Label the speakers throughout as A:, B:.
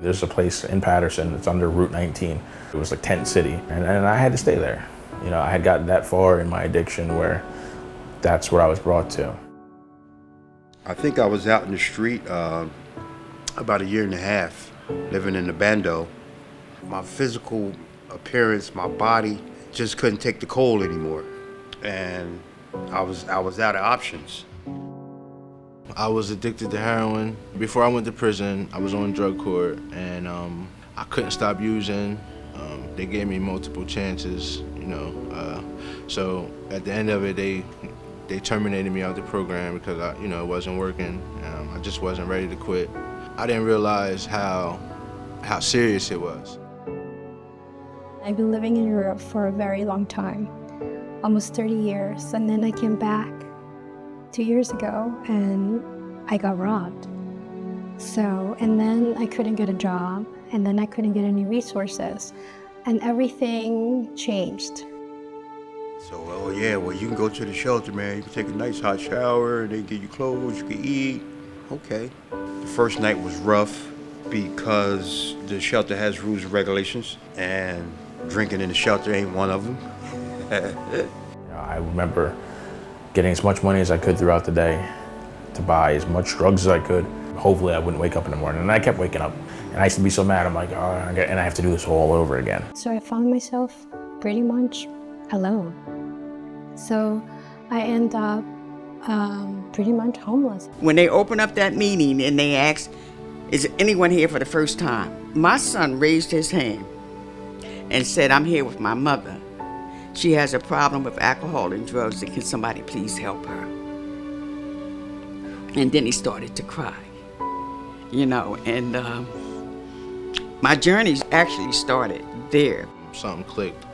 A: There's a place in Patterson, it's under Route 19. It was like Tent City, and I had to stay there. You know, I had gotten that far in my addiction where that's where I was brought to.
B: I think I was out in the street about a year and a half, living in the bando. My physical appearance, my body, just couldn't take the cold anymore. And I was out of options.
C: I was addicted to heroin. Before I went to prison, I was on drug court, and I couldn't stop using. They gave me multiple chances, you know. So at the end of it, they terminated me out the program because it wasn't working. I just wasn't ready to quit. I didn't realize how serious it was.
D: I've been living in Europe for a very long time, almost 30 years, and then I came back 2 years ago and I got robbed. And then I couldn't get a job, and then I couldn't get any resources, and everything changed.
B: So, you can go to the shelter, man. You can take a nice hot shower, they give you clothes, you can eat. Okay. The first night was rough because the shelter has rules and regulations, and drinking in the shelter ain't one of them.
A: I remember getting as much money as I could throughout the day to buy as much drugs as I could. Hopefully I wouldn't wake up in the morning, and I kept waking up. And I used to be so mad, I'm like, and I have to do this all over again.
D: So I found myself pretty much alone. So I end up pretty much homeless.
E: When they opened up that meeting and they asked, is anyone here for the first time? My son raised his hand and said, I'm here with my mother. She has a problem with alcohol and drugs, and can somebody please help her? And then he started to cry, and my journey actually started there.
C: Something clicked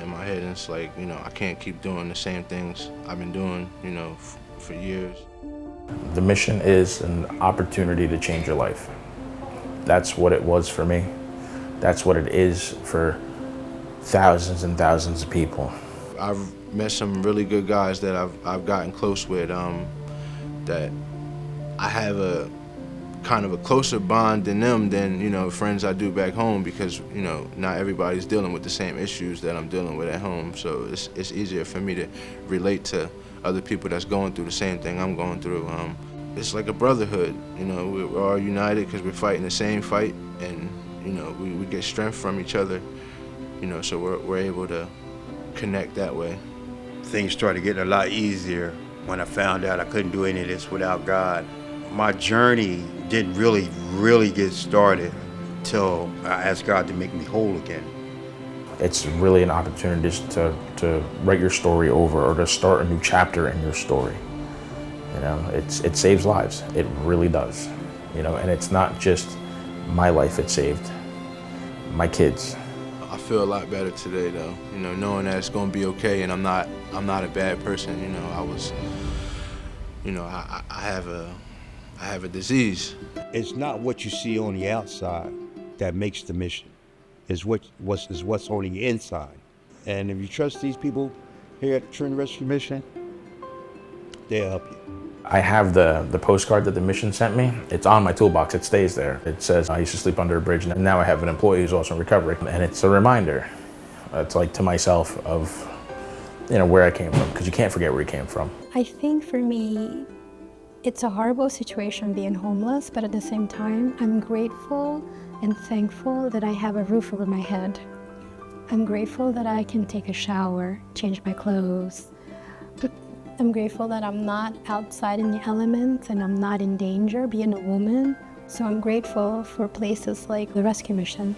C: in my head, and it's like, I can't keep doing the same things I've been doing, for years.
A: The mission is an opportunity to change your life. That's what it was for me. That's what it is for thousands and thousands of people.
C: I've met some really good guys that I've gotten close with, that I have a kind of a closer bond than them than, friends I do back home, because, not everybody's dealing with the same issues that I'm dealing with at home. So it's easier for me to relate to other people that's going through the same thing I'm going through. It's like a brotherhood, we're all united because we're fighting the same fight, and, we get strength from each other, so we're able to connect that way.
B: Things started getting a lot easier when I found out I couldn't do any of this without God. My journey didn't really get started till I asked God to make me whole again.
A: It's really an opportunity just to write your story over, or to start a new chapter in your story. It saves lives. It really does. And it's not just my life it saved, my kids.
C: I feel a lot better today, though. Knowing that it's gonna be okay, and I'm not a bad person. I have a disease.
B: It's not what you see on the outside that makes the mission. It's what's on the inside. And if you trust these people here at the Trinity Rescue Mission, they'll help you.
A: I have the postcard that the mission sent me. It's on my toolbox, it stays there. It says I used to sleep under a bridge, and now I have an employee who's also in recovery. And it's a reminder, it's like to myself of, where I came from, because you can't forget where you came from.
D: I think for me, it's a horrible situation being homeless, but at the same time, I'm grateful and thankful that I have a roof over my head. I'm grateful that I can take a shower, change my clothes. I'm grateful that I'm not outside in the elements and I'm not in danger being a woman. So I'm grateful for places like the Rescue Mission.